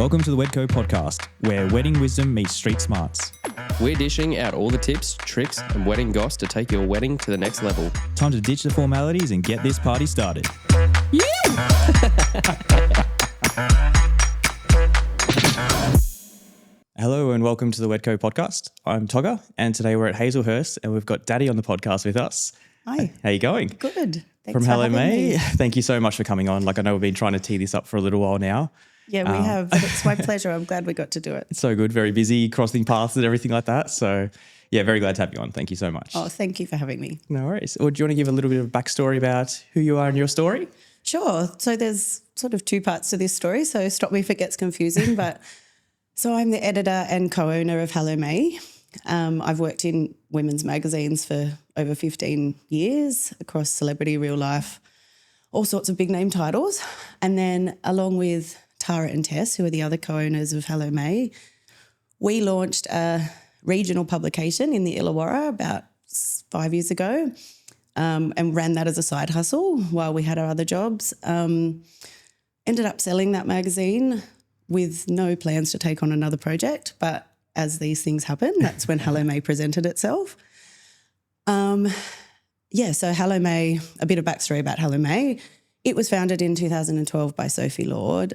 Welcome to the Wedco podcast, where wedding wisdom meets street smarts. We're dishing out all the tips, tricks, and wedding goss to take your wedding to the next level. Time to ditch the formalities and get this party started. Hello and welcome to the Wedco podcast. I'm Toga, and today we're at Hazelhurst, and we've got Dani on the podcast with us. Hi. How you going? Good. Thanks From for Hello having May. me. Thank you so much for coming on. Like, I know we've been trying to tee this up for a little while now. Yeah, we have. But it's my pleasure. I'm glad we got to do it. It's so good, very busy, crossing paths and everything like that. So, yeah, very glad to have you on. Thank you so much. Oh, thank you for having me. No worries. Or do you want to give a little bit of backstory about who you are and your story? Sure. So there's sort of two parts to this story, so stop me if it gets confusing. But so I'm the editor and co-owner of Hello May. I've worked in women's magazines for over 15 years across celebrity, real life, all sorts of big name titles. And then along with Tara and Tess, who are the other co-owners of Hello May, we launched a regional publication in the Illawarra about 5 years ago and ran that as a side hustle while we had our other jobs. Ended up selling that magazine with no plans to take on another project, but as these things happen, that's when Hello May presented itself. So Hello May, a bit of backstory about Hello May. It was founded in 2012 by Sophie Lord.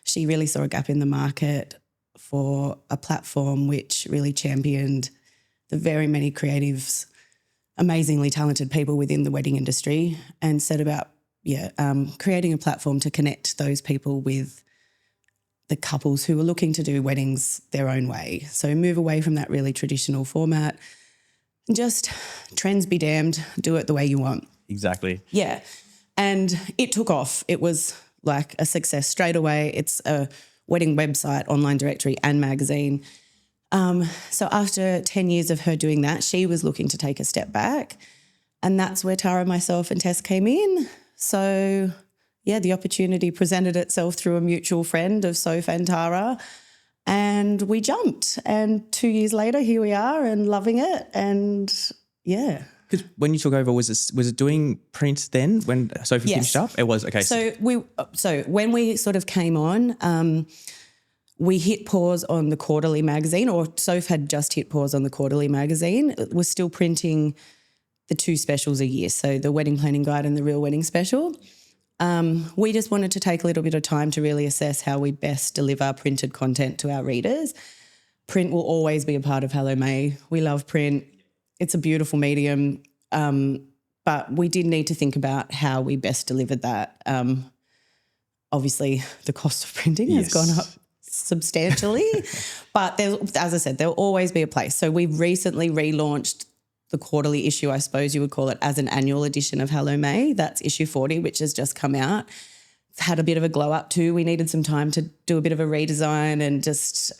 She really saw a gap in the market for a platform which really championed the very many creatives, amazingly talented people within the wedding industry, and set about creating a platform to connect those people with the couples who are looking to do weddings their own way. So move away from that really traditional format. Just trends be damned, do it the way you want. Exactly. Yeah. And it took off. It was like a success straight away. It's a wedding website, online directory and magazine. So after 10 years of her doing that, she was looking to take a step back. And that's where Tara, myself and Tess came in. So yeah, the opportunity presented itself through a mutual friend of Soph and Tara, and we jumped. And 2 years later, here we are and loving it. And yeah. Because when you took over, was it doing print then when Sophie finished up? It was, okay. So when we sort of came on, we hit pause on the quarterly magazine, or Soph had just hit pause on the quarterly magazine. It was still printing the two specials a year, so the Wedding Planning Guide and the Real Wedding Special. We just wanted to take a little bit of time to really assess how we best deliver printed content to our readers. Print will always be a part of Hello May. We love print. It's a beautiful medium, but we did need to think about how we best delivered that. Obviously, the cost of printing has gone up substantially, but as I said, there'll always be a place. So we've recently relaunched the quarterly issue, I suppose you would call it, as an annual edition of Hello May. That's issue 40, which has just come out. It's had a bit of a glow up too. We needed some time to do a bit of a redesign and just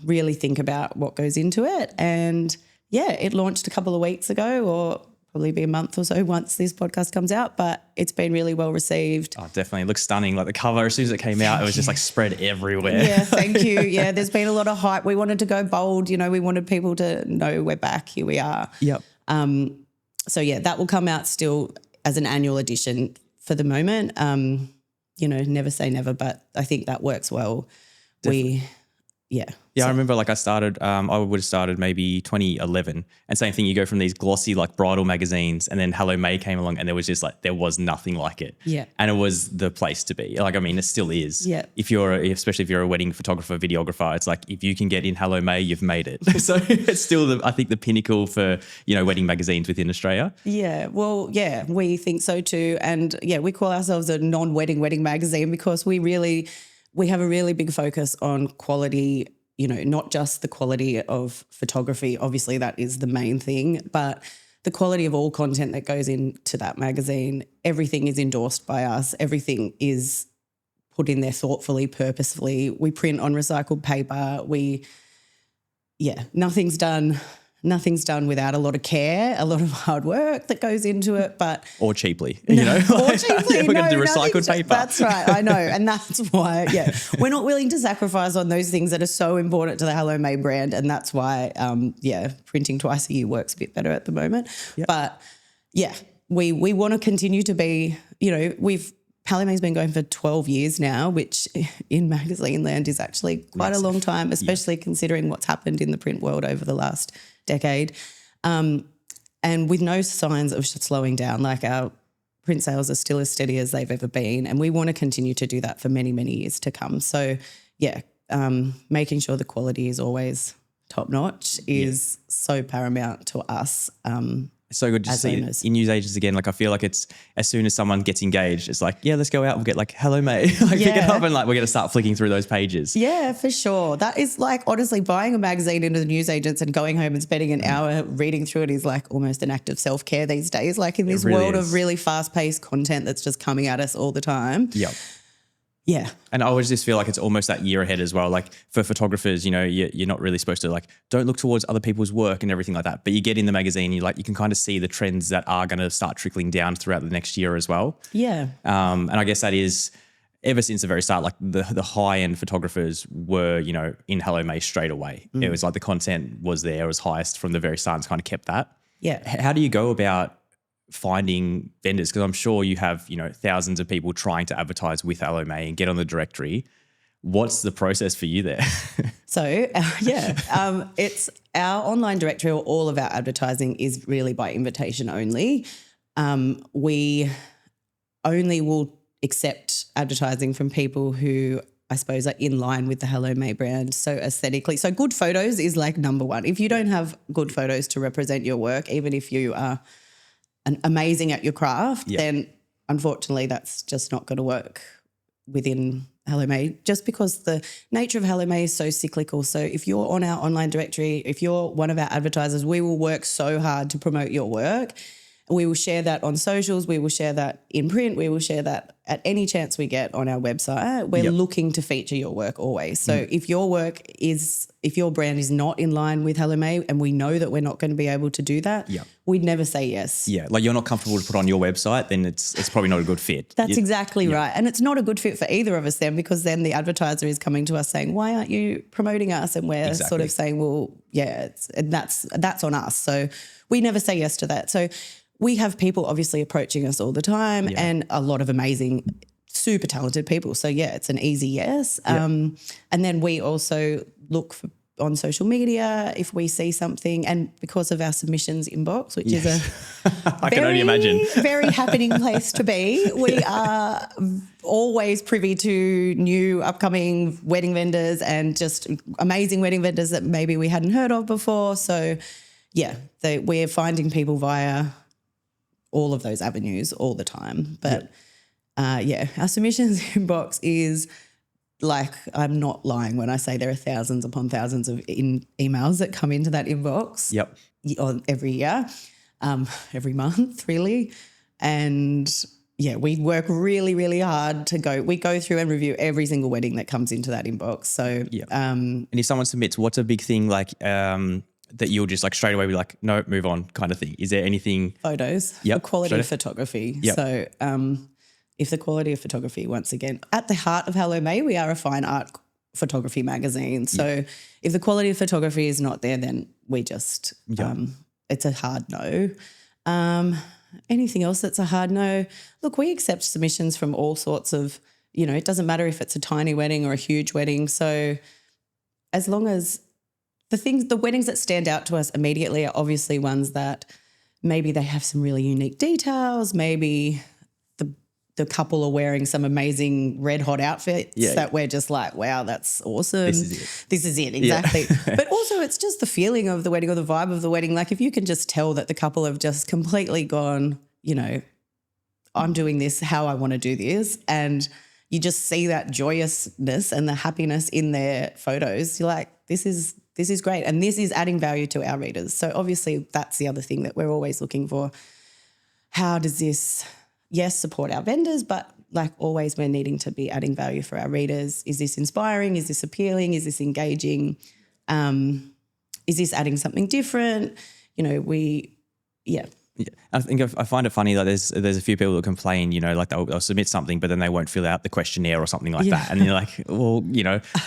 really think about what goes into it. And yeah, it launched a couple of weeks ago, or probably be a month or so once this podcast comes out, but it's been really well received. Oh, definitely. It looks stunning. Like the cover, as soon as it came out, it was just like spread everywhere. Yeah, thank you. Yeah, there's been a lot of hype. We wanted to go bold. You know, we wanted people to know we're back. Here we are. Yep. So yeah, that will come out still as an annual edition for the moment. Never say never, but I think that works well. Definitely. Yeah, I remember I started, I would have started maybe 2011, and same thing, you go from these glossy bridal magazines, and then Hello May came along and there was just there was nothing like it. Yeah. And it was the place to be. It still is. Yeah. Especially if you're a wedding photographer, videographer, it's if you can get in Hello May, you've made it. So it's still I think the pinnacle for, wedding magazines within Australia. Yeah, well, yeah, we think so too. And yeah, we call ourselves a non-wedding wedding magazine because we have a really big focus on quality, not just the quality of photography. Obviously, that is the main thing, but the quality of all content that goes into that magazine. Everything is endorsed by us. Everything is put in there thoughtfully, purposefully. We print on recycled paper. Nothing's done without a lot of care, a lot of hard work that goes into it, but or cheaply, Or cheaply. Yeah, we're going to do recycled paper. That's right, I know, and that's why. Yeah, we're not willing to sacrifice on those things that are so important to the Hello May brand, and that's why, printing twice a year works a bit better at the moment. Yep. But yeah, we want to continue to be. We've Halome's been going for 12 years now, which in magazine land is actually quite a long time, especially considering what's happened in the print world over the last decade. And with no signs of slowing down, like our print sales are still as steady as they've ever been, and we want to continue to do that for many, many years to come. So, making sure the quality is always top-notch is so paramount to us. It's so good to see it in newsagents again. Like I feel like it's as soon as someone gets engaged, it's like, yeah, let's go out. We'll get like Hello May, like pick it up and like we're going to start flicking through those pages. Yeah, for sure. That is like honestly buying a magazine into the newsagents and going home and spending an hour reading through it is like almost an act of self-care these days. Like in this world of really fast-paced content that's just coming at us all the time. Yep. Yeah. And I always just feel like it's almost that year ahead as well. Like for photographers, you know, you're not really supposed to like, don't look towards other people's work and everything like that. But you get in the magazine, you can kind of see the trends that are going to start trickling down throughout the next year as well. Yeah. And I guess that is ever since the very start, like the high-end photographers were, you know, in Hello May straight away. It was like the content was there, it was highest from the very start and kind of kept that. Yeah. How do you go about finding vendors? Because I'm sure you have, you know, thousands of people trying to advertise with Hello May and get on the directory. What's the process for you there? So, it's our online directory, or all of our advertising is really by invitation only. We only will accept advertising from people who I suppose are in line with the Hello May brand. So aesthetically, so good photos is like number one. If you don't have good photos to represent your work, even if you are amazing at your craft, then unfortunately that's just not going to work within Hello May, just because the nature of Hello May is so cyclical. So if you're on our online directory, if you're one of our advertisers, we will work so hard to promote your work. We will share that on socials. We will share that in print. We will share that at any chance we get on our website. We're looking to feature your work always. So if your brand is not in line with Hello May and we know that we're not going to be able to do that, we'd never say yes. Yeah, like you're not comfortable to put on your website, then it's probably not a good fit. That's exactly right. And it's not a good fit for either of us then, because then the advertiser is coming to us saying, why aren't you promoting us? And we're sort of saying, well, that's on us. So we never say yes to that. So we have people obviously approaching us all the time and a lot of amazing, super talented people. So, it's an easy yes. And then we also look on social media if we see something, and because of our submissions inbox, which is I can only imagine. very happening place to be, we are always privy to new upcoming wedding vendors and just amazing wedding vendors that maybe we hadn't heard of before. So, we're finding people via all of those avenues all the time. But our submissions inbox is like, I'm not lying when I say there are thousands upon thousands of emails that come into that inbox every year, every month really. And we work really, really hard we go through and review every single wedding that comes into that inbox. So, and if someone submits, what's a big thing like, that you'll just like straight away be like, no, move on kind of thing? Is there anything? Photos, the quality of photography. So if the quality of photography, once again, at the heart of Hello May, we are a fine art photography magazine. So if the quality of photography is not there, then we just, it's a hard no. Anything else that's a hard no? Look, we accept submissions from all sorts of, it doesn't matter if it's a tiny wedding or a huge wedding. So as long as the weddings that stand out to us immediately are obviously ones that maybe they have some really unique details. Maybe the couple are wearing some amazing red hot outfits that we're just like, wow, that's awesome. This is it. Exactly. But also it's just the feeling of the wedding or the vibe of the wedding. Like if you can just tell that the couple have just completely gone, I'm doing this how I want to do this, and you just see that joyousness and the happiness in their photos, you're like, this is great, and this is adding value to our readers. So obviously that's the other thing that we're always looking for. How does this, support our vendors, but like always we're needing to be adding value for our readers. Is this inspiring? Is this appealing? Is this engaging? Is this adding something different? I think I find it funny that there's a few people that complain, like they'll submit something, but then they won't fill out the questionnaire or something like that. And you're like, well,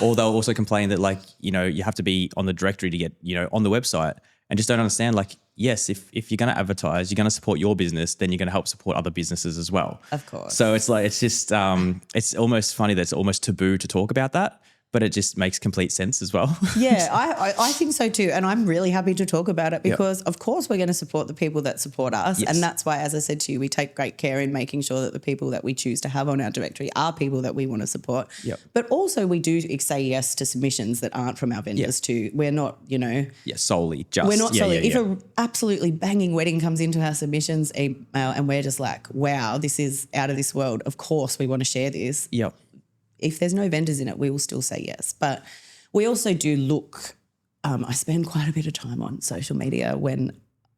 or they'll also complain that like, you have to be on the directory to get, on the website. and just don't understand, like, yes, if you're going to advertise, you're going to support your business, then you're going to help support other businesses as well. Of course. So it's like, it's just, it's almost funny that it's almost taboo to talk about that, but it just makes complete sense as well. Yeah, I think so too. And I'm really happy to talk about it because, of course, we're going to support the people that support us. Yes. And that's why, as I said to you, we take great care in making sure that the people that we choose to have on our directory are people that we want to support. Yep. But also we do say yes to submissions that aren't from our vendors too. We're not, Solely just. we're not solely. If an absolutely banging wedding comes into our submissions email and we're just like, wow, this is out of this world, of course we want to share this. Yep. If there's no vendors in it, we will still say yes. But we also do look, I spend quite a bit of time on social media when,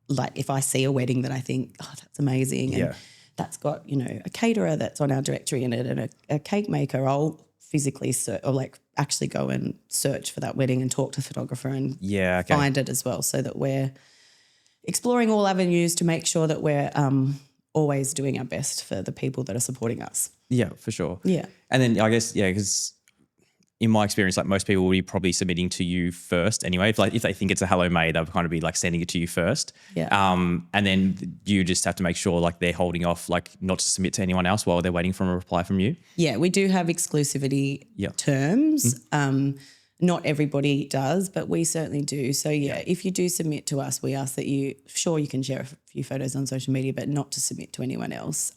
like, if I see a wedding that I think, oh, that's amazing, and that's got, a caterer that's on our directory in it and a cake maker, I'll physically actually go and search for that wedding and talk to the photographer and find it as well, so that we're exploring all avenues to make sure that we're always doing our best for the people that are supporting us. Yeah, for sure. Yeah. And then I guess, because in my experience, like, most people will be probably submitting to you first anyway. If they think it's a Hello May, they'll kind of be like sending it to you first. Yeah. And then you just have to make sure, like, they're holding off, like, not to submit to anyone else while they're waiting for a reply from you. Yeah, we do have exclusivity terms. Not everybody does, but we certainly do. So, if you do submit to us, we ask that you can share a few photos on social media, but not to submit to anyone else.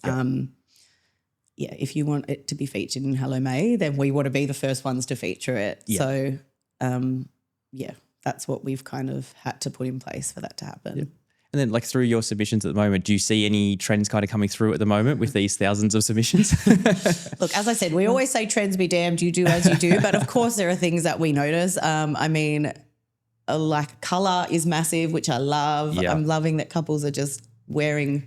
If you want it to be featured in Hello May, then we want to be the first ones to feature it. Yeah. So, that's what we've kind of had to put in place for that to happen. Yeah. And then, like, through your submissions at the moment, do you see any trends kind of coming through at the moment with these thousands of submissions? Look, as I said, we always say trends be damned, you do as you do. But of course there are things that we notice. Like colour is massive, which I love. Yeah. I'm loving that couples are just wearing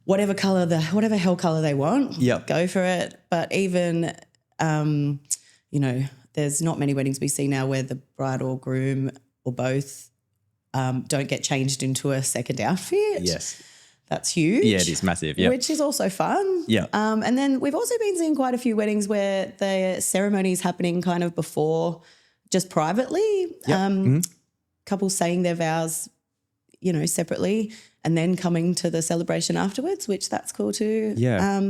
whatever hell colour they want. Yep. Go for it. But even, there's not many weddings we see now where the bride or groom or both don't get changed into a second outfit. Yes. That's huge. Yeah, it is massive. Yeah. Which is also fun. Yeah. And then we've also been seeing quite a few weddings where the ceremony is happening kind of before, just privately. Yep. Couples saying their vows, separately, and then coming to the celebration afterwards, which that's cool too. Yeah.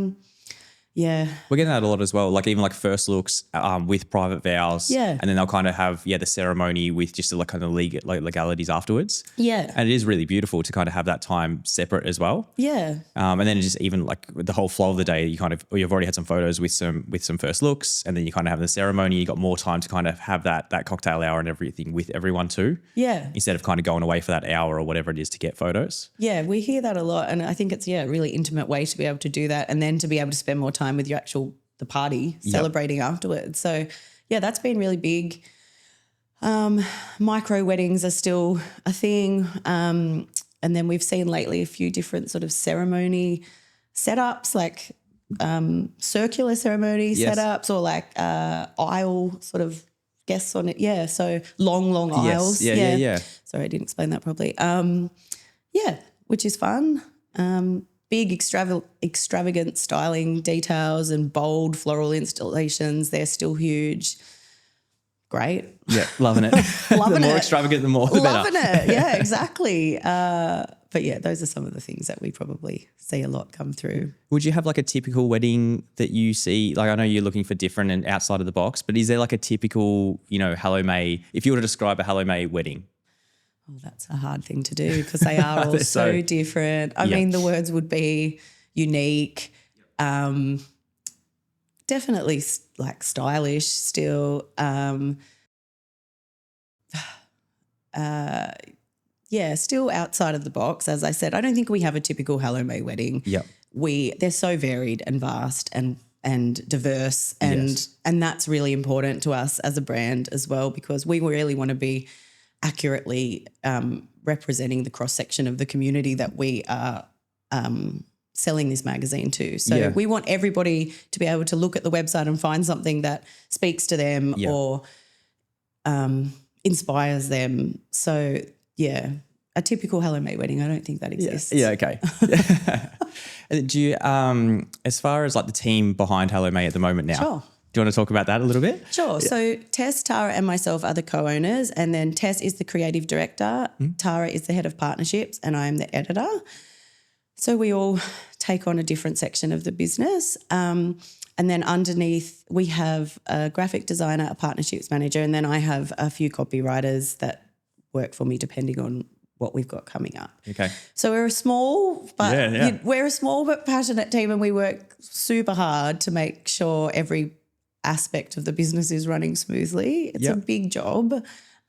Yeah. We're getting that a lot as well, like even like first looks with private vows. Yeah. And then they'll kind of have, the ceremony with just the kind of legalities afterwards. Yeah. And it is really beautiful to kind of have that time separate as well. Yeah. And then just even like the whole flow of the day, you've already had some photos with some first looks, and then you kind of have the ceremony. You got more time to kind of have that cocktail hour and everything with everyone too. Yeah. Instead of kind of going away for that hour or whatever it is to get photos. Yeah, we hear that a lot, and I think it's a really intimate way to be able to do that, and then to be able to spend more time with the party celebrating afterwards. So that's been really big. Micro weddings are still a thing. And then we've seen lately a few different sort of ceremony setups, like circular ceremony setups, or like aisle sort of guests on it. Yeah, so long aisles. Yeah. Sorry, I didn't explain that properly. Which is fun. Big extravagant styling details and bold floral installations. They're still huge. Great. Yeah, loving it. Loving the more it. extravagant, the more the better. Loving it. Yeah, exactly. But those are some of the things that we probably see a lot come through. Would you have like a typical wedding that you see? Like, I know you're looking for different and outside of the box, but is there like a typical, Hello May, if you were to describe a Hello May wedding? Oh, that's a hard thing to do because they are all so different. I mean, the words would be unique, definitely like stylish still. Still outside of the box. As I said, I don't think we have a typical Hello May wedding. Yep. They're so varied and vast and diverse, and that's really important to us as a brand as well, because we really want to be accurately representing the cross-section of the community that we are selling this magazine to. So we want everybody to be able to look at the website and find something that speaks to them or inspires them. So, a typical Hello May wedding, I don't think that exists. Yeah, okay. Do you, as far as like the team behind Hello May at the moment now, Sure. Do you want to talk about that a little bit? Sure. So Tess, Tara and myself are the co-owners, and then Tess is the creative director, Tara is the head of partnerships, and I am the editor. So we all take on a different section of the business. And then underneath we have a graphic designer, a partnerships manager, and then I have a few copywriters that work for me depending on what we've got coming up. Okay. So we're a small but passionate team, and we work super hard to make sure every aspect of the business is running smoothly. It's a big job,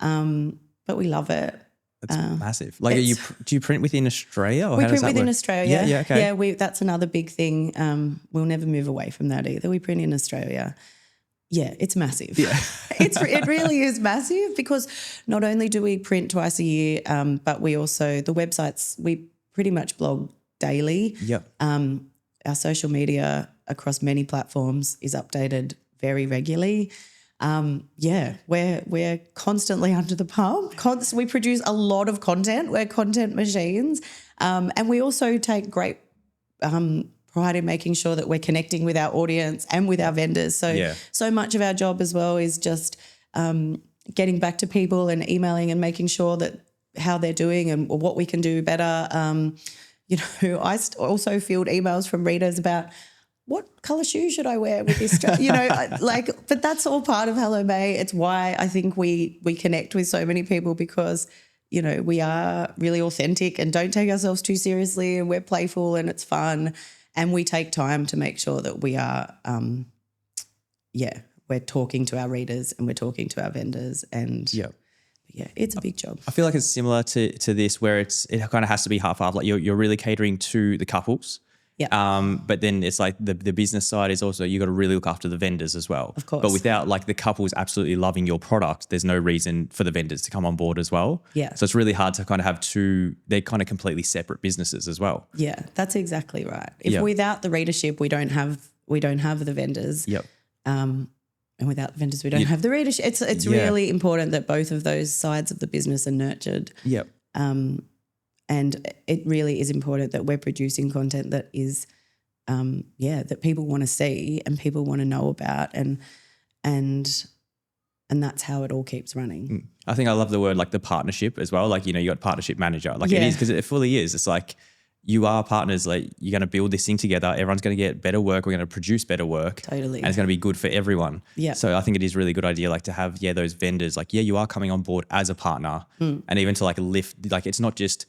but we love it. That's massive. Like, do you print within Australia? Or we how does print that within work? Australia. Yeah, okay. Yeah, that's another big thing. We'll never move away from that either. We print in Australia. Yeah, it's massive. Yeah. It really is massive, because not only do we print twice a year, but we also, the websites, we pretty much blog daily. Yep. Our social media across many platforms is updated very regularly. We're constantly under the pump. We produce a lot of content. We're content machines. And we also take great pride in making sure that we're connecting with our audience and with our vendors. So much of our job as well is just getting back to people and emailing and making sure that how they're doing and what we can do better. I also field emails from readers about what colour shoe should I wear with this, but that's all part of Hello May. It's why I think we connect with so many people, because, we are really authentic and don't take ourselves too seriously, and we're playful and it's fun, and we take time to make sure that we are, we're talking to our readers and we're talking to our vendors, and it's a big job. I feel like it's similar to this, where it kind of has to be half-half. Like you're really catering to the couples. Yeah. But then it's like the business side is also, you got to really look after the vendors as well. Of course. But without like the couples absolutely loving your product, there's no reason for the vendors to come on board as well. Yeah. So it's really hard to kind of have they're kind of completely separate businesses as well. Yeah, that's exactly right. Without the readership, we don't have the vendors. Yep. And without the vendors, we don't have the readership. It's really important that both of those sides of the business are nurtured. Yep. And it really is important that we're producing content that is, that people want to see and people want to know about, and that's how it all keeps running. I think I love the word like the partnership as well. Like, you got partnership manager. Like it is, because it fully is. It's like you are partners. Like you're going to build this thing together. Everyone's going to get better work. We're going to produce better work. Totally. And it's going to be good for everyone. Yeah. So I think it is a really good idea, like to have, those vendors, like, you are coming on board as a partner, and even to like lift, like it's not just,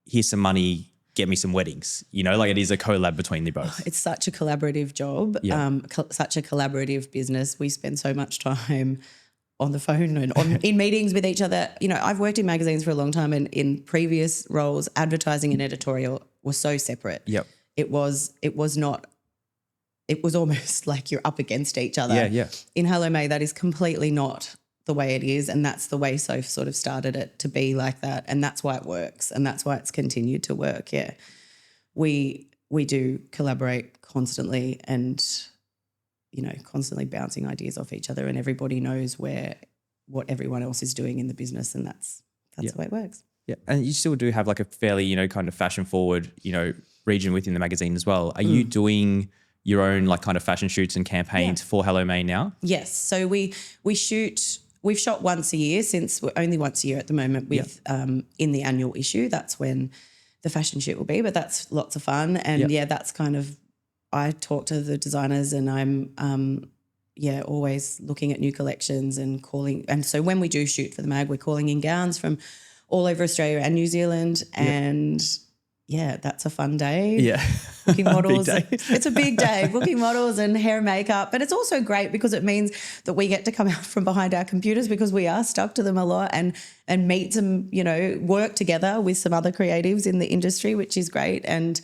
here's some money, get me some weddings. Like it is a collab between the both. It's such a collaborative job, such a collaborative business. We spend so much time on the phone and in meetings with each other. I've worked in magazines for a long time, and in previous roles, advertising and editorial were so separate. Yep. It was almost like you're up against each other. Yeah. In Hello May, that is completely not the way it is, and that's the way Soph sort of started it to be like that, and that's why it works, and that's why it's continued to work. Yeah, we do collaborate constantly, and constantly bouncing ideas off each other, and everybody knows what everyone else is doing in the business, and that's the way it works. Yeah, and you still do have like a fairly kind of fashion forward region within the magazine as well. Are you doing your own like kind of fashion shoots and campaigns for Hello May now? Yes, so we've shot once a year, since we're only once a year at the moment with in the annual issue. That's when the fashion shoot will be, but that's lots of fun. And that's kind of, I talk to the designers, and I'm always looking at new collections and calling. And so when we do shoot for the mag, we're calling in gowns from all over Australia and New Zealand, and that's a fun day. Yeah. Booking models. Big day. It's a big day, booking models and hair and makeup. But it's also great because it means that we get to come out from behind our computers, because we are stuck to them a lot, and meet some, work together with some other creatives in the industry, which is great. And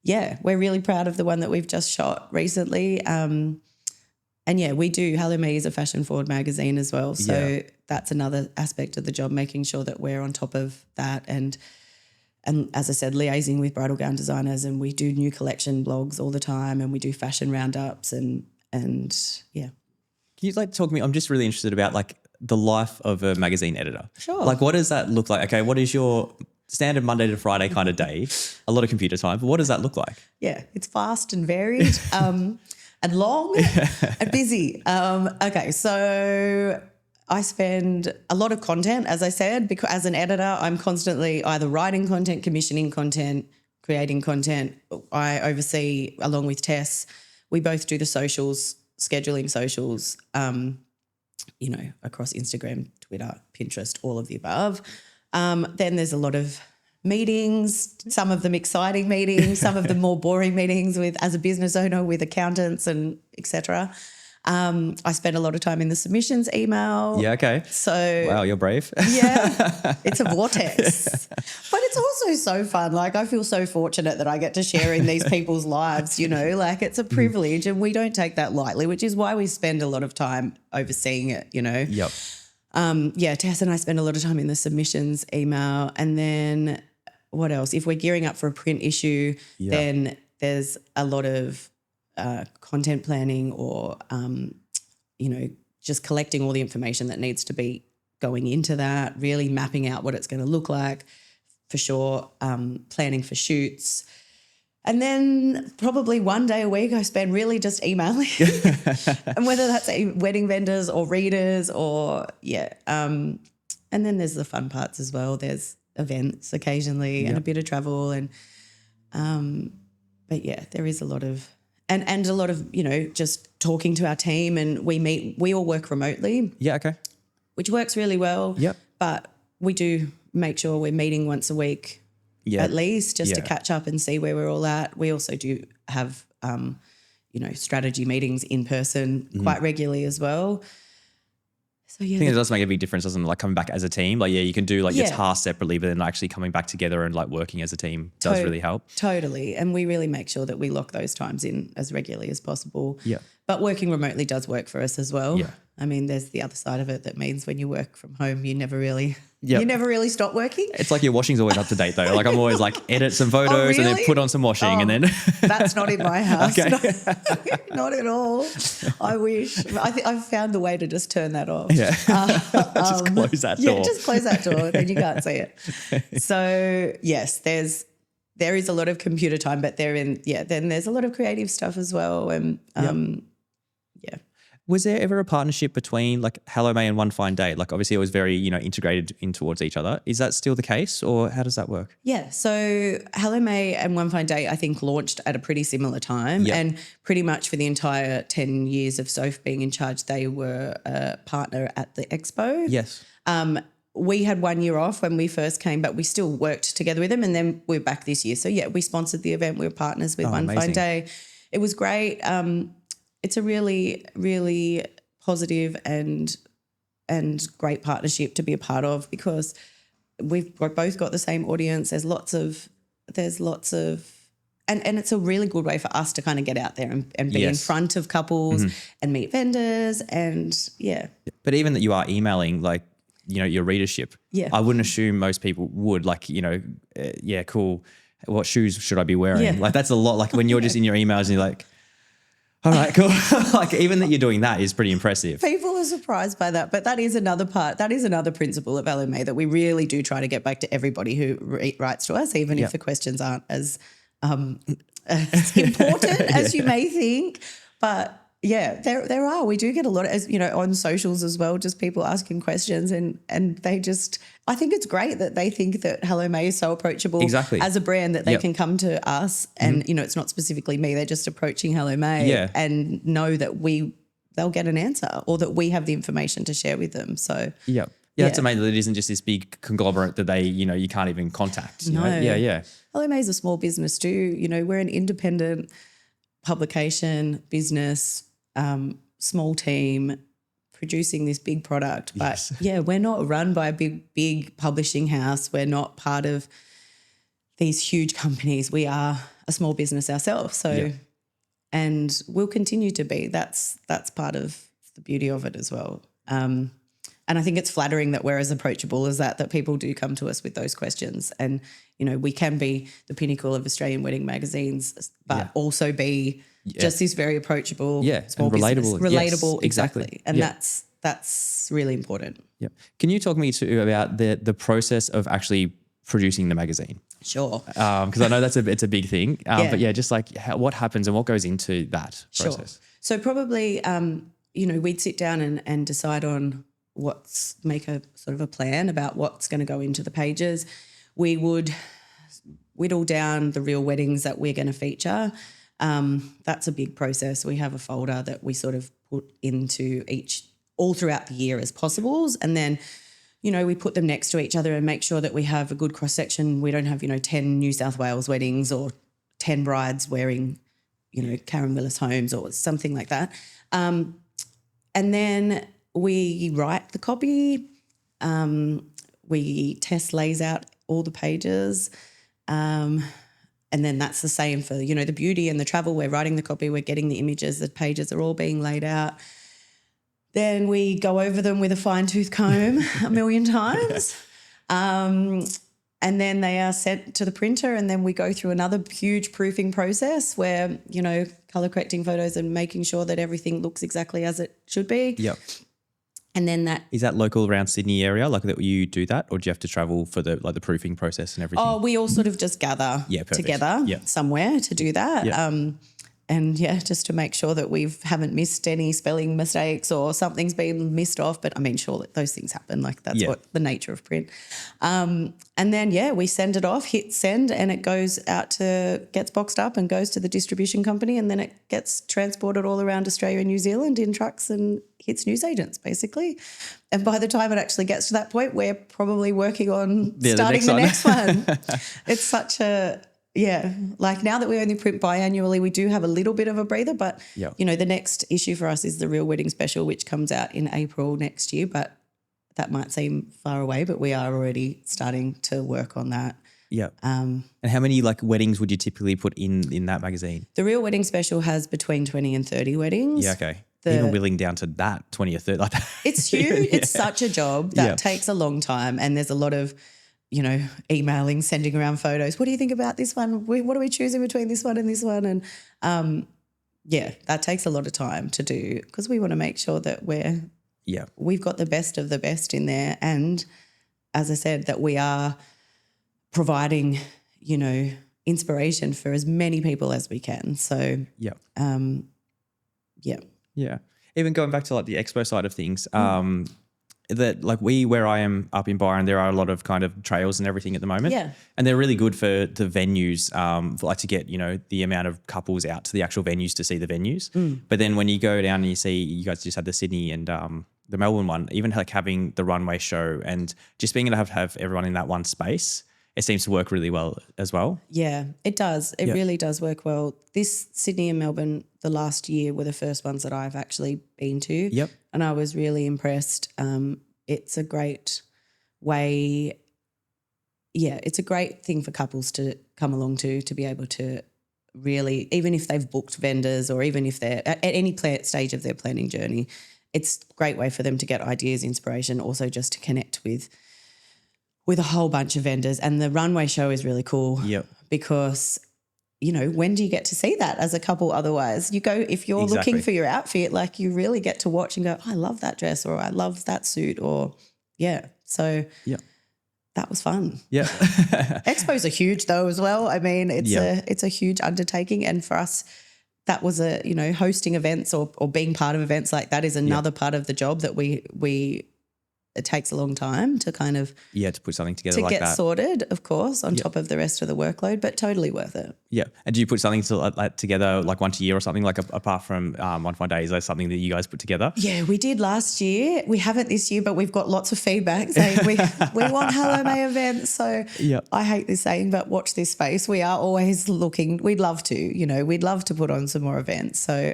we're really proud of the one that we've just shot recently. We do. Hello May is a fashion forward magazine as well. So that's another aspect of the job, making sure that we're on top of that, and as I said, liaising with bridal gown designers, and we do new collection blogs all the time, and we do fashion roundups, and yeah. Can you like talk to me? I'm just really interested about like the life of a magazine editor. Sure. Like what does that look like? Okay, what is your standard Monday to Friday kind of day? A lot of computer time, but what does that look like? Yeah, it's fast and varied. and long and busy. Okay, so I spend a lot of content, as I said, because as an editor, I'm constantly either writing content, commissioning content, creating content. I oversee, along with Tess, we both do the socials, scheduling socials, across Instagram, Twitter, Pinterest, all of the above. Then there's a lot of meetings, some of them exciting meetings, some of them more boring meetings as a business owner with accountants and etc. I spend a lot of time in the submissions email. Yeah, okay. So wow, you're brave. Yeah, it's a vortex. But it's also so fun. Like I feel so fortunate that I get to share in these people's lives, like it's a privilege and we don't take that lightly, which is why we spend a lot of time overseeing it, Yep. Tess and I spend a lot of time in the submissions email. And then what else? If we're gearing up for a print issue, then there's a lot of content planning or, just collecting all the information that needs to be going into that, really mapping out what it's going to look like for sure, planning for shoots. And then probably one day a week I spend really just emailing and whether that's wedding vendors or readers or and then there's the fun parts as well. There's events occasionally and a bit of travel and there is a lot of and a lot of, just talking to our team and we all work remotely. Yeah, okay. Which works really well. Yep. But we do make sure we're meeting once a week at least just to catch up and see where we're all at. We also do have, strategy meetings in person quite regularly as well. So, I think it does make a big difference, doesn't it? Like coming back as a team. Like, you can do your tasks separately, but then actually coming back together and working as a team does really help. Totally. And we really make sure that we lock those times in as regularly as possible. Yeah. But working remotely does work for us as well. Yeah. I mean, there's the other side of it that means when you work from home, you never really stop working. It's like your washing's always up to date though. Like I'm always edit some photos and then put on some washing and then. That's not in my house. Okay. Not at all. I wish. I've found the way to just turn that off. Yeah. Just close that door. Yeah, just close that door. Then you can't see it. So yes, there is a lot of computer time, but then there's a lot of creative stuff as well. And Was there ever a partnership between Hello May and One Fine Day? Obviously it was very, integrated in towards each other. Is that still the case or how does that work? Yeah. So Hello May and One Fine Day, I think, launched at a pretty similar time. Yep. And pretty much for the entire 10 years of Soph being in charge, they were a partner at the expo. Yes. We had 1 year off when we first came, but we still worked together with them and then we're back this year. So, we sponsored the event. We were partners with One amazing. Fine Day. It was great. It's a really, really positive and great partnership to be a part of because we've both got the same audience. There's lots of and it's a really good way for us to kind of get out there and be in front of couples and meet vendors and But even that you are emailing your readership, I wouldn't assume most people would cool. What shoes should I be wearing? Yeah. That's a lot. When you're just in your emails and you're like, all right, cool. Even that you're doing that is pretty impressive. People are surprised by that, but that is another part. That is another principle of LMA that we really do try to get back to everybody who writes to us, even if the questions aren't as important as you may think. But there are. We do get a lot of, on socials as well, just people asking questions and they just, I think it's great that they think that Hello May is so approachable as a brand that they can come to us and, it's not specifically me. They're just approaching Hello May and know that they'll get an answer or that we have the information to share with them. So yeah, it's amazing that it isn't just this big conglomerate that they, you can't even contact. You know? Yeah. Hello May is a small business too. We're an independent publication business, small team producing this big product. But we're not run by a big publishing house. We're not part of these huge companies. We are a small business ourselves. So, and we'll continue to be. That's part of the beauty of it as well. And I think it's flattering that we're as approachable as that people do come to us with those questions. And, we can be the pinnacle of Australian wedding magazines, but also be just this very approachable, small and relatable. business. Relatable, Yes, exactly. And that's really important. Yeah. Can you talk me about the process of actually producing the magazine? Sure. Because I know it's a big thing. Yeah. But yeah, just like what happens and what goes into that process. So probably, we'd sit down and decide on make a sort of a plan about what's going to go into the pages. We would whittle down the real weddings that we're going to feature. That's a big process. We have a folder that we sort of put into all throughout the year as possibles, and then we put them next to each other and make sure that we have a good cross-section. We don't have, 10 New South Wales weddings or 10 brides wearing, Karen Willis Holmes or something like that. And then we write the copy. We lays out all the pages. And then that's the same for, the beauty and the travel. We're writing the copy, we're getting the images, the pages are all being laid out. Then we go over them with a fine-tooth comb a million times. And then they are sent to the printer, and then we go through another huge proofing process where, colour correcting photos and making sure that everything looks exactly as it should be. Yep. And then Is that local around Sydney area, like that you do that, or do you have to travel for the proofing process and everything? Oh, we all sort of just gather together somewhere to do that. Yeah. And just to make sure that we haven't missed any spelling mistakes or something's been missed off. But I mean, sure, those things happen. Like that's what the nature of print. And then, we send it off, hit send, and it gets boxed up and goes to the distribution company, and then it gets transported all around Australia and New Zealand in trucks and hits newsagents basically. And by the time it actually gets to that point, we're probably working on starting the next one. It's such a... Yeah, like now that we only print biannually, we do have a little bit of a breather, but, the next issue for us is the Real Wedding Special, which comes out in April next year, but that might seem far away, but we are already starting to work on that. Yeah. And how many weddings would you typically put in that magazine? The Real Wedding Special has between 20 and 30 weddings. Yeah, okay. Even willing down to that, 20 or 30 like that. It's huge. It's such a job that takes a long time, and there's a lot of emailing, sending around photos. What do you think about this one? What are we choosing between this one and this one? And that takes a lot of time to do because we want to make sure that we've got the best of the best in there. And as I said, that we are providing, inspiration for as many people as we can. So, Yeah. Even going back to the expo side of things, that where I am up in Byron, there are a lot of kind of trails and everything at the moment. Yeah. And they're really good for the venues, to get, the amount of couples out to the actual venues to see the venues. But then when you go down and you see, you guys just had the Sydney and the Melbourne one, even having the runway show and just being able to have everyone in that one space, it seems to work really well as well. Yeah, it does. It really does work well. This Sydney and Melbourne, the last year, were the first ones that I've actually been to. Yep. And I was really impressed. It's a great way. Yeah, it's a great thing for couples to come along to be able to really, even if they've booked vendors or even if they're at any stage of their planning journey, it's a great way for them to get ideas, inspiration, also just to connect with a whole bunch of vendors. And the runway show is really cool because, when do you get to see that as a couple otherwise? You go, if you're looking for your outfit, you really get to watch and go, oh, I love that dress or I love that suit or, So that was fun. Yeah. Expos are huge though as well. I mean, it's a huge undertaking. And for us, that was hosting events or being part of events like that is another part of the job that it takes a long time to kind of to put something together to get sorted, of course, on top of the rest of the workload, but totally worth it. Yeah. And do you put something together once a year or something apart from One Fine Day? Is that something that you guys put together? Yeah, we did last year. We haven't this year, but we've got lots of feedback saying we want Hello May events. So I hate this saying, but watch this space. We are always looking. We'd love to, we'd love to put on some more events. So,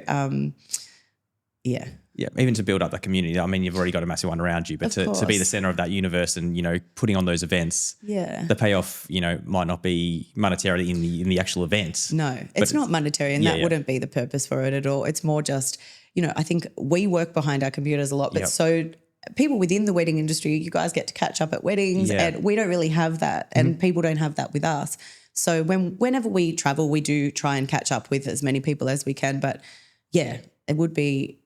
Yeah, even to build up that community. I mean, you've already got a massive one around you, but to be the center of that universe and, putting on those events, the payoff, might not be monetarily in the actual event. No, it's not monetary and that wouldn't be the purpose for it at all. It's more just, I think we work behind our computers a lot, but so people within the wedding industry, you guys get to catch up at weddings and we don't really have that and people don't have that with us. So whenever we travel, we do try and catch up with as many people as we can. But it would be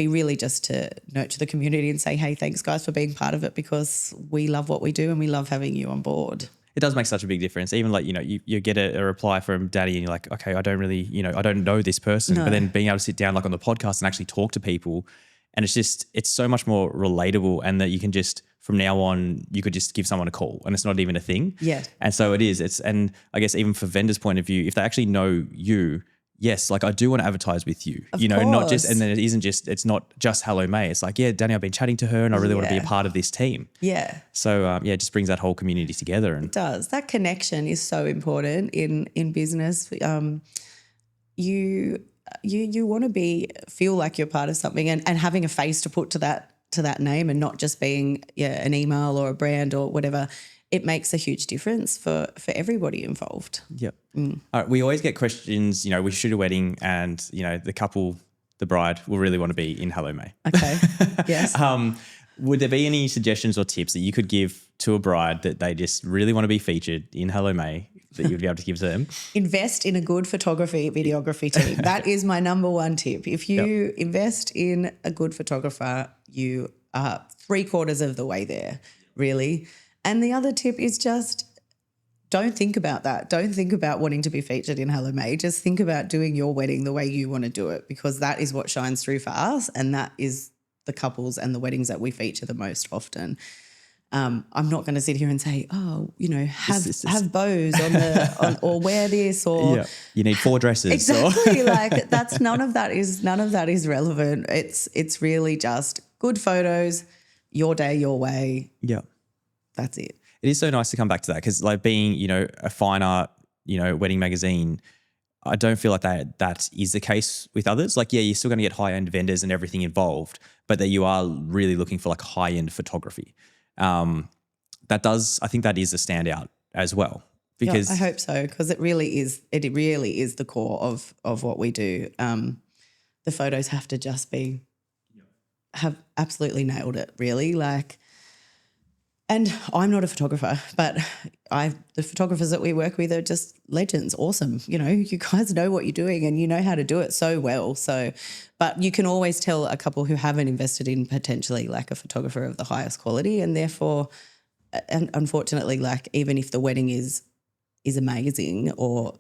really just to nurture the community and say, hey, thanks guys for being part of it because we love what we do and we love having you on board. It does make such a big difference. Even like, you get a reply from Dani and you're like, okay, I don't really, I don't know this person. No. But then being able to sit down like on the podcast and actually talk to people, and it's so much more relatable, and that you can just, from now on, you could just give someone a call and it's not even a thing. Yeah. And so it is. And I guess even for vendors' point of view, if they actually know you, yes, like I do want to advertise with you, Of not just, course. and then it's not just Hello May. It's like, yeah, Dani, I've been chatting to her and I really want to be a part of this team. Yeah. So it just brings that whole community together. And It does. That connection is so important in business. You want to feel like you're part of something, and having a face to put to that name, and not just being an email or a brand or whatever. It makes a huge difference for everybody involved. Yep. All right. We always get questions, we shoot a wedding and, the couple, the bride will really want to be in Hello May. Okay. Yes. Would there be any suggestions or tips that you could give to a bride that they just really want to be featured in Hello May that you'd be able to give to them? Invest in a good photography, videography team. That is my number one tip. If you invest in a good photographer, you are 3/4 of the way there, really. And the other tip is just don't think about that. Don't think about wanting to be featured in Hello May. Just think about doing your wedding the way you want to do it, because that is what shines through for us, and that is the couples and the weddings that we feature the most often. I'm not going to sit here and say, have bows or wear this or you need 4 dresses. Exactly. Like none of that is relevant. It's really just good photos, your day, your way. Yeah. That's it. It is so nice to come back to that, because like being, a fine art, wedding magazine, I don't feel like that is the case with others. Like, yeah, you're still going to get high-end vendors and everything involved, but that you are really looking for like high-end photography. I think that is a standout as well. Because I hope so, because it really is the core of what we do. The photos have to just have absolutely nailed it, really. Like, and I'm not a photographer, but the photographers that we work with are just legends. Awesome. You guys know what you're doing and you know how to do it so well. So, but you can always tell a couple who haven't invested in potentially like a photographer of the highest quality, and therefore, and unfortunately, like even if the wedding is amazing, or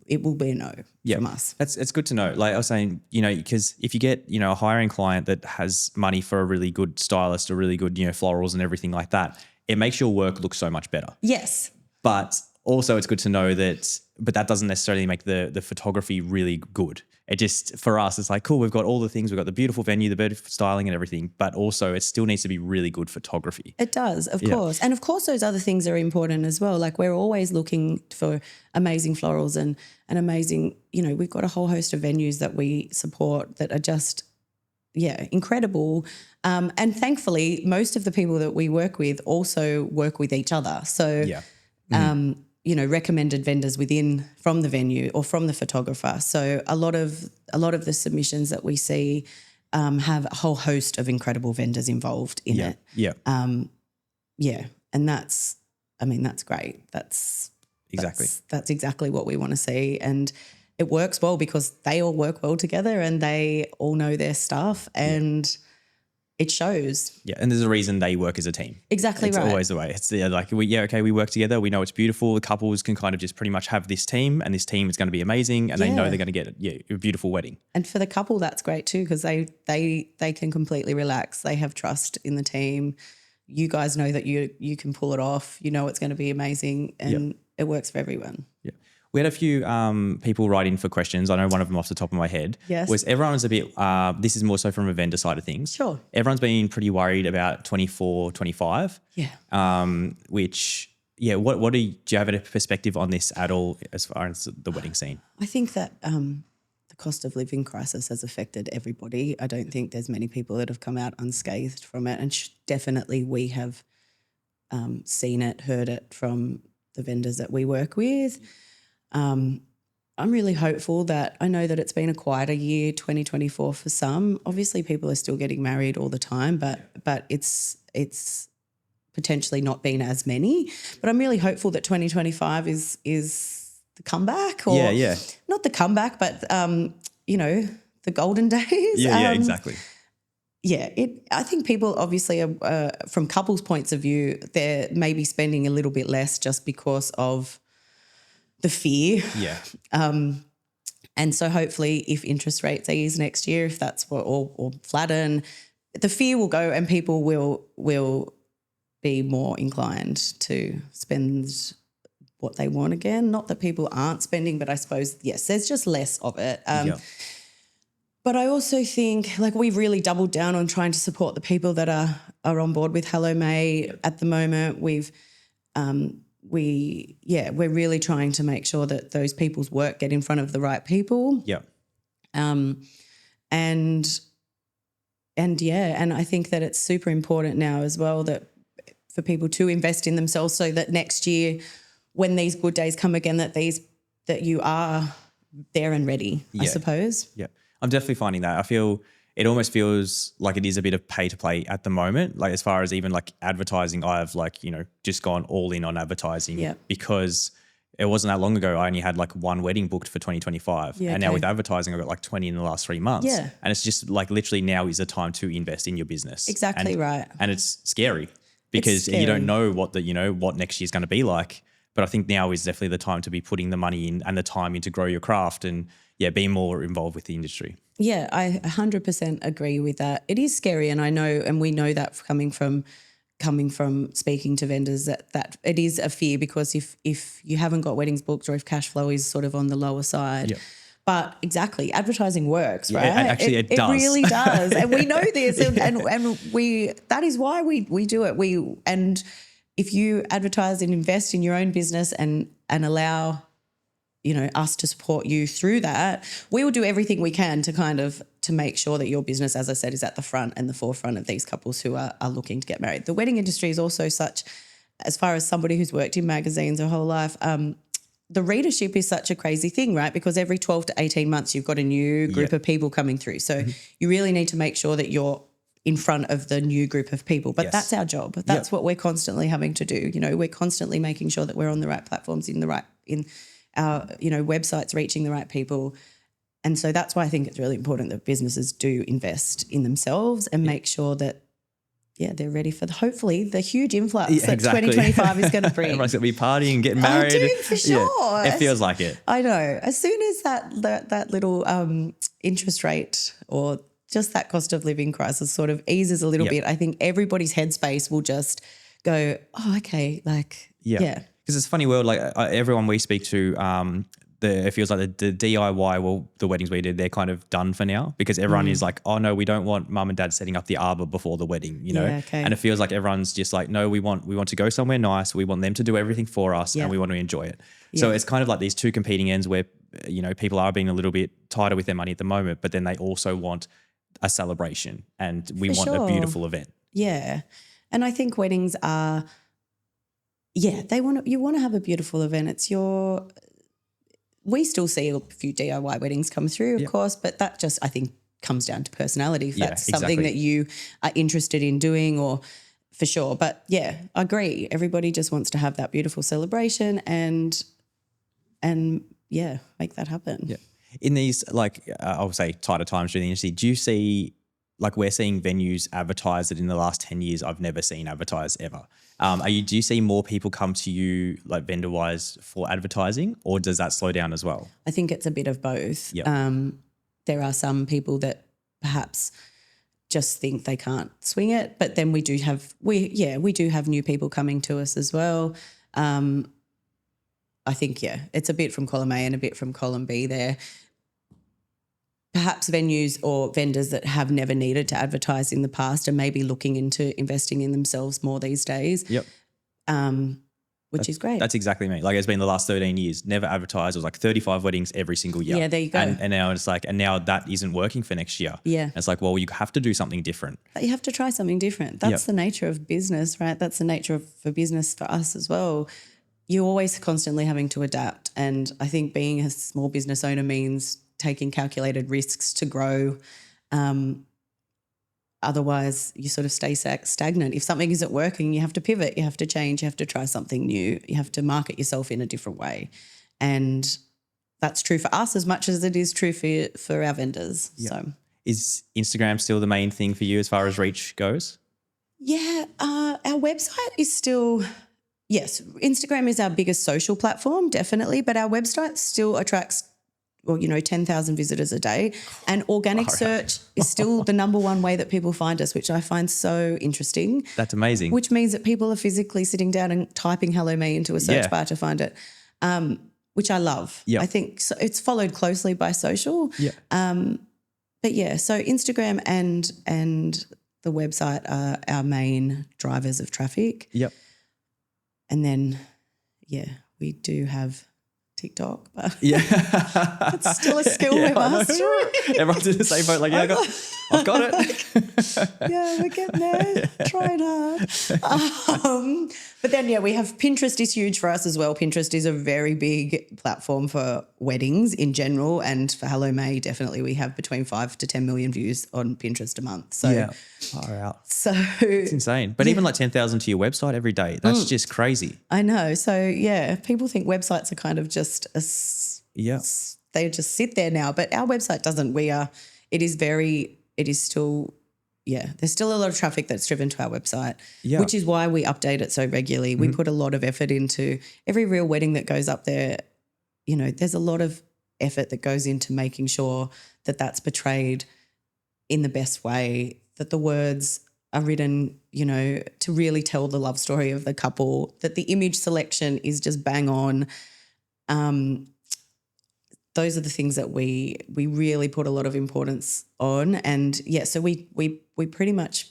it will be a no from us. It's good to know. Like I was saying, because if you get, a higher end client that has money for a really good stylist or really good, florals and everything like that, it makes your work look so much better. Yes. But also it's good to know but that doesn't necessarily make the photography really good. It just, for us, it's like, cool, we've got all the things, we've got the beautiful venue, the beautiful styling and everything, but also it still needs to be really good photography. It does, of course. And of course those other things are important as well. Like we're always looking for amazing florals and amazing, we've got a whole host of venues that we support that are just, incredible. And thankfully, most of the people that we work with also work with each other. So, recommended vendors from the venue or from the photographer. So a lot of the submissions that we see have a whole host of incredible vendors involved in it. Yeah. And that's great. That's exactly what we want to see. And it works well because they all work well together and they all know their stuff and it shows. Yeah, and there's a reason they work as a team. Exactly it's right. It's always the way. It's we work together. We know it's beautiful. The couples can kind of just pretty much have this team, and this team is going to be amazing, and they know they're going to get a beautiful wedding. And for the couple, that's great too, because they can completely relax. They have trust in the team. You guys know that you can pull it off. You know it's going to be amazing, and it works for everyone. Yeah. We had a few people write in for questions. I know one of them off the top of my head. Yes. Was everyone's a bit, this is more so from a vendor side of things. Sure. Everyone's been pretty worried about 24, 25. Yeah. Which, what do you have a perspective on this at all as far as the wedding scene? I think that the cost of living crisis has affected everybody. I don't think there's many people that have come out unscathed from it, and definitely we have seen it, heard it from the vendors that we work with. I'm really hopeful that I know that it's been a quieter year, 2024 for some. Obviously, people are still getting married all the time, but it's potentially not been as many. But I'm really hopeful that 2025 is the comeback, or not the comeback, but the golden days. Yeah, exactly. I think people obviously are, from couples' points of view, they're maybe spending a little bit less just because of the fear. Yeah. And so hopefully if interest rates ease next year, if that's what, or flatten, the fear will go and people will be more inclined to spend what they want again. Not that people aren't spending, but I suppose, yes, there's just less of it. But I also think like we've really doubled down on trying to support the people that are on board with Hello May at the moment. We're really trying to make sure that those people's work get in front of the right people. Yeah. And I think that it's super important now as well that for people to invest in themselves so that next year when these good days come again that you are there and ready, I suppose. Yeah. I'm definitely finding that. I feel it almost feels like it is a bit of pay to play at the moment. Like as far as even like advertising, I've like, just gone all in on advertising because it wasn't that long ago. I only had like one wedding booked for 2025. And now with advertising, I've got like 20 in the last 3 months. Yeah. And it's just like literally now is the time to invest in your business. Exactly right. And it's scary because you don't know what what next year's going to be like. But I think now is definitely the time to be putting the money in and the time in to grow your craft and be more involved with the industry. Yeah, I 100% agree with that. It is scary, and I know, and we know that coming from speaking to vendors that it is a fear because if you haven't got weddings booked or if cash flow is sort of on the lower side. But exactly, advertising works, right? Actually, it does. It really does, and we know this, and that is why we do it. And if you advertise and invest in your own business and allow us to support you through that, we will do everything we can to make sure that your business, as I said, is at the front and the forefront of these couples who are looking to get married. The wedding industry is also such, as far as somebody who's worked in magazines her whole life, the readership is such a crazy thing, right? Because every 12 to 18 months you've got a new group of people coming through. So you really need to make sure that you're in front of the new group of people. But that's our job. That's what we're constantly having to do. We're constantly making sure that we're on the right platforms, in our websites reaching the right people. And so that's why I think it's really important that businesses do invest in themselves and make sure that they're ready for hopefully the huge influx that 2025 is going to bring. Everyone's going to be partying, getting married. Dude, for sure. It feels like it. I know. As soon as that little interest rate or just that cost of living crisis sort of eases a little bit, I think everybody's headspace will just go, oh, okay, like, yeah. Because it's a funny world. Like everyone we speak to, it feels like the DIY, the weddings we did, they're kind of done for now because everyone is like, oh no, we don't want mum and dad setting up the arbor before the wedding, And it feels like everyone's just like, no, we want to go somewhere nice. We want them to do everything for us and we want to enjoy it. So it's kind of like these two competing ends where, people are being a little bit tighter with their money at the moment, but then they also want a celebration and we want a beautiful event. Yeah. And I think weddings are, you want to have a beautiful event. We still see a few DIY weddings come through, of course, but that just, I think, comes down to personality. If that's something that you are interested in doing, or for sure. But I agree. Everybody just wants to have that beautiful celebration and make that happen. Yeah. In these, I would say tighter times during the industry, do you see, we're seeing venues advertise that in the last 10 years I've never seen advertised ever. Do you see more people come to you vendor-wise for advertising, or does that slow down as well? I think it's a bit of both. Yep. There are some people that perhaps just think they can't swing it, but then we do have new people coming to us as well. I think, it's a bit from column A and a bit from column B there. Perhaps venues or vendors that have never needed to advertise in the past are maybe looking into investing in themselves more these days. Yep. Which is great. That's exactly me. It's been the last 13 years, never advertised. It was 35 weddings every single year. Yeah, there you go. And now it's and now that isn't working for next year. Yeah. And it's well, you have to do something different. You have to try something different. That's the nature of business, right? That's the nature for business for us as well. You're always constantly having to adapt. And I think being a small business owner means taking calculated risks to grow. Otherwise, you sort of stay stagnant. If something isn't working, you have to pivot, you have to change, you have to try something new, you have to market yourself in a different way. And that's true for us as much as it is true for our vendors. Yep. So Is Instagram still the main thing for you as far as reach goes? Yeah, our website is still, yes, Instagram is our biggest social platform, definitely, but our website still attracts, 10,000 visitors a day, and organic search is still the number one way that people find us, which I find so interesting. That's amazing. Which means that people are physically sitting down and typing Hello Me into a search bar to find it, which I love. Yeah. I think it's followed closely by social. Yeah. But yeah, so Instagram and the website are our main drivers of traffic. Yep. And then, we do have TikTok, but it's still a skill we're mastering. Everyone's in the same boat. Like, I've got it. We're getting there, trying hard. But then, we have Pinterest is huge for us as well. Pinterest is a very big platform for weddings in general, and for Hello May, definitely we have between 5 to 10 million views on Pinterest a month. So, far out. So it's insane. But even like 10,000 to your website every day, that's just crazy. I know. So people think websites are kind of just they just sit there now, but our website doesn't. There's still a lot of traffic that's driven to our website, which is why we update it so regularly. We put a lot of effort into every real wedding that goes up there. There's a lot of effort that goes into making sure that that's portrayed in the best way, that the words are written, to really tell the love story of the couple, that the image selection is just bang on. Those are the things that we really put a lot of importance on. And so we pretty much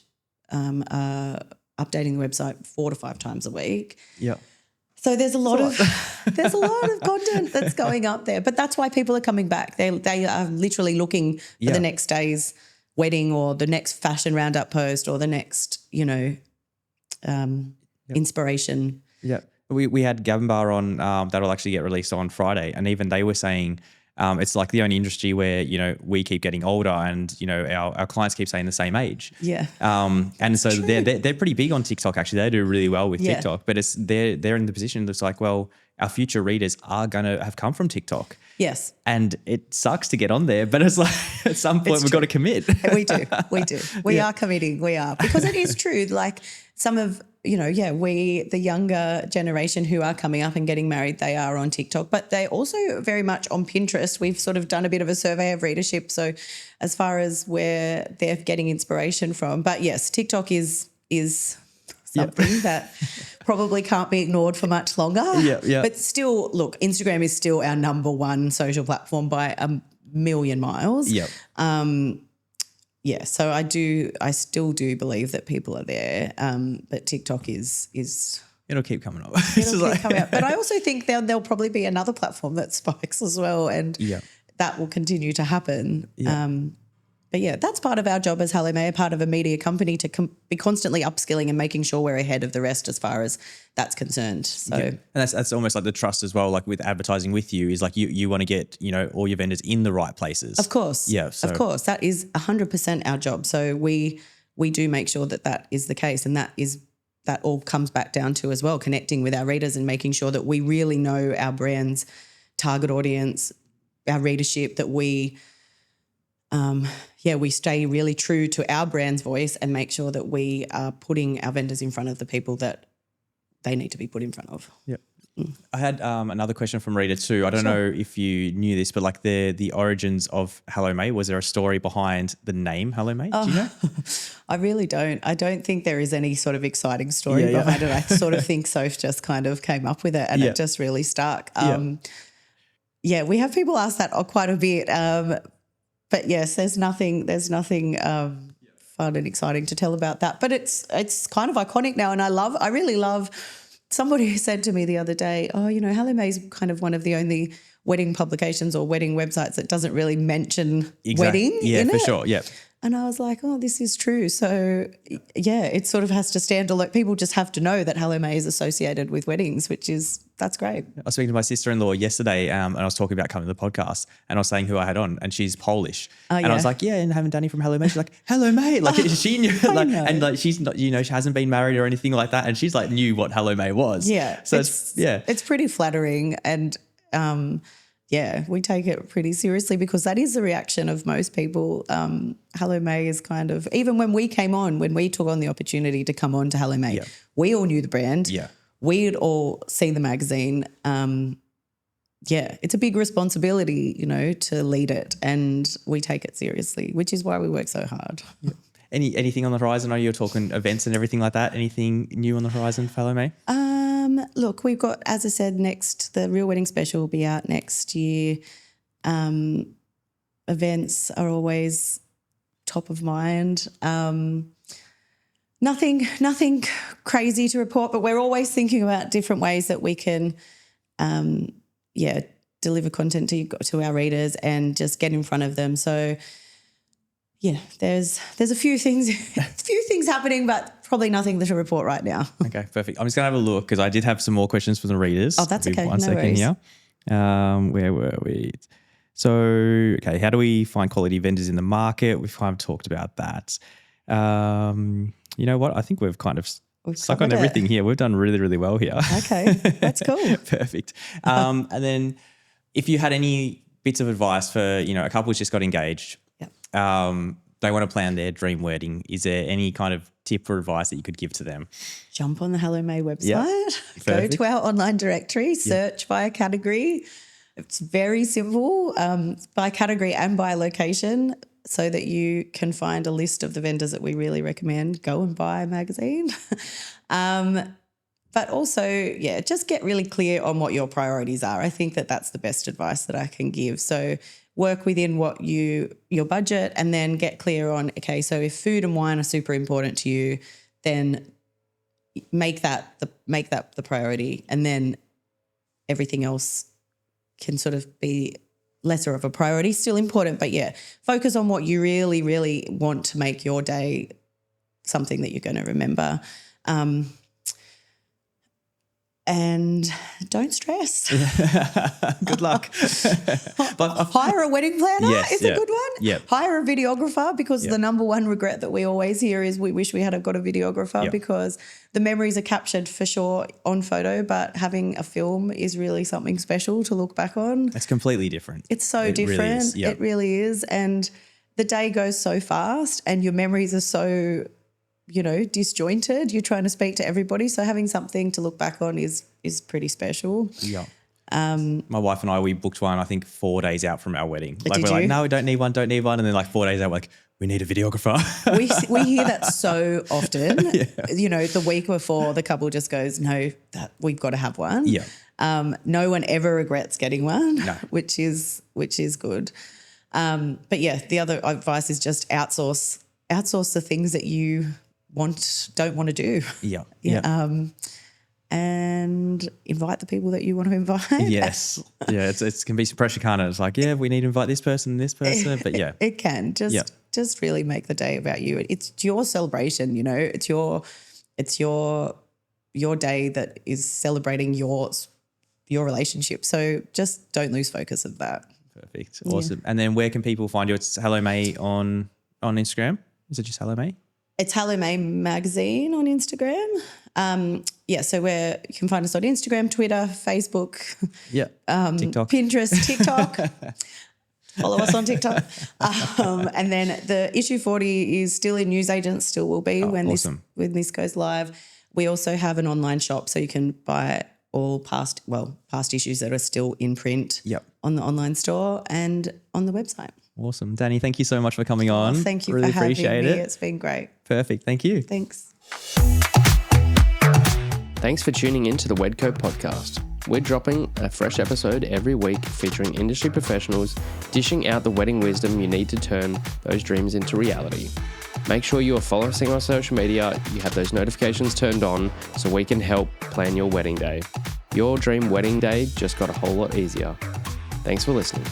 are updating the website 4 to 5 times a week. Yeah. So there's a lot of content that's going up there, but that's why people are coming back. They are literally looking for the next day's wedding or the next fashion roundup post or the next, inspiration. Yeah. We had Gavin Bar on that'll actually get released on Friday, and even they were saying it's like the only industry where, we keep getting older and, our clients keep saying the same age. Yeah. And so they're pretty big on TikTok actually. They do really well with TikTok, but they're in the position that's like, well, our future readers are going to have come from TikTok. Yes. And it sucks to get on there, but it's like at some point we've got to commit. We do. We are committing. We are. Because it is true. Like some of, the younger generation who are coming up and getting married, they are on TikTok, but they also very much on Pinterest. We've sort of done a bit of a survey of readership. So as far as where they're getting inspiration from, but yes, TikTok is something that probably can't be ignored for much longer. Yeah. But still, look, Instagram is still our number one social platform by a million miles. Yep. So I still do believe that people are there, but TikTok is it'll keep coming up. It'll keep coming up. But I also think there'll probably be another platform that spikes as well, and that will continue to happen. But that's part of our job as Hello May, part of a media company, to be constantly upskilling and making sure we're ahead of the rest as far as that's concerned. So, and that's almost like the trust as well. Like with advertising with you, is like you want to get all your vendors in the right places. Of course, of course, that is 100% our job. So we do make sure that is the case, and that all comes back down to as well connecting with our readers and making sure that we really know our brand's target audience, our readership, that we stay really true to our brand's voice and make sure that we are putting our vendors in front of the people that they need to be put in front of. Yeah. I had another question from Rita too. I don't know if you knew this, but like the origins of Hello May, was there a story behind the name Hello May? Do you know? I really don't. I don't think there is any sort of exciting story behind it. I sort of think Soph just kind of came up with it and it just really stuck. We have people ask that quite a bit. But yes, there's nothing fun and exciting to tell about that. But it's kind of iconic now, and I really love. Somebody who said to me the other day, Hello May's kind of one of the only wedding publications or wedding websites that doesn't really mention wedding. Yeah, in for it. sure. Yeah. And I was like, this is true. So, it sort of has to stand alone. People just have to know that Hello May is associated with weddings, that's great. I was speaking to my sister-in-law yesterday and I was talking about coming to the podcast and I was saying who I had on, and she's Polish. And I was like, and having Dani from Hello May. She's like, Hello May. Like she knew, and she's not, she hasn't been married or anything like that. And she's like knew what Hello May was. Yeah. So it's pretty flattering. And we take it pretty seriously because that is the reaction of most people. Hello May is kind of, even when we took on the opportunity to come on to Hello May, we all knew the brand. Yeah. We'd all seen the magazine. It's a big responsibility, to lead it, and we take it seriously, which is why we work so hard. Yeah. Anything on the horizon? I know you're talking events and everything like that. Anything new on the horizon for Hello May? Look, we've got, as I said, the Real Wedding Special will be out next year. Events are always top of mind. Nothing crazy to report, but we're always thinking about different ways that we can, deliver content to our readers and just get in front of them. So, there's a few things happening, but probably nothing to report right now. Okay, perfect. I'm just gonna have a look because I did have some more questions from the readers. Oh, that's okay. One no second worries. here. Where were we? So, okay, how do we find quality vendors in the market? We've kind of talked about that. You know what? I think we've kind of stuck on everything here. We've done really, really well here. Okay, that's cool. Perfect. And then if you had any bits of advice for, a couple who's just got engaged, they want to plan their dream wedding, is there any kind of tip or advice that you could give to them? Jump on the Hello May website, go to our online directory, search by category. It's very simple, by category and by location, so that you can find a list of the vendors that we really recommend. Go and buy a magazine. But also, just get really clear on what your priorities are. I think that that's the best advice that I can give. So work within your budget, and then get clear on, okay, so if food and wine are super important to you, then make that the priority, and then everything else can sort of be lesser of a priority, still important, but focus on what you really, really want to make your day something that you're going to remember. And don't stress. Good luck. But hire a wedding planner is a good one. Yep. Hire a videographer, because the number one regret that we always hear is we wish we had got a videographer, because the memories are captured for sure on photo, but having a film is really something special to look back on. It's completely different. It's so different. Really is. Yep. It really is. And the day goes so fast and your memories are so disjointed. You're trying to speak to everybody. So having something to look back on is pretty special. Yeah. My wife and I, we booked one, I think 4 days out from our wedding. Did we're you? like, no, we don't need one. And then 4 days out, we're like, we need a videographer. We hear that so often. The week before, the couple just goes, no, that we've got to have one. Yeah. No one ever regrets getting one, No. which is good. But the other advice is just outsource the things that you don't want to do. Yeah. And invite the people that you want to invite. Yes. Yeah. It can be some pressure, can't it? It's like, we need to invite this person, but yeah. It can just really make the day about you. It's your celebration, it's your day that is celebrating your relationship. So just don't lose focus of that. Perfect. Awesome. And then where can people find you? It's Hello May on Instagram. Is it just Hello May? It's Hello May Magazine on Instagram. So you can find us on Instagram, Twitter, Facebook, TikTok. Pinterest, TikTok. Follow us on TikTok. And then the issue 40 is still in newsagents, still will be when this goes live. We also have an online shop, so you can buy all past issues that are still in print on the online store and on the website. Awesome. Dani, thank you so much for coming on. Thank you really for having appreciate me. it. It's been great. Perfect. Thank you. Thanks. Thanks for tuning in to the Wedco podcast. We're dropping a fresh episode every week featuring industry professionals dishing out the wedding wisdom you need to turn those dreams into reality. Make sure you are following us on social media, you have those notifications turned on so we can help plan your wedding day. Your dream wedding day just got a whole lot easier. Thanks for listening.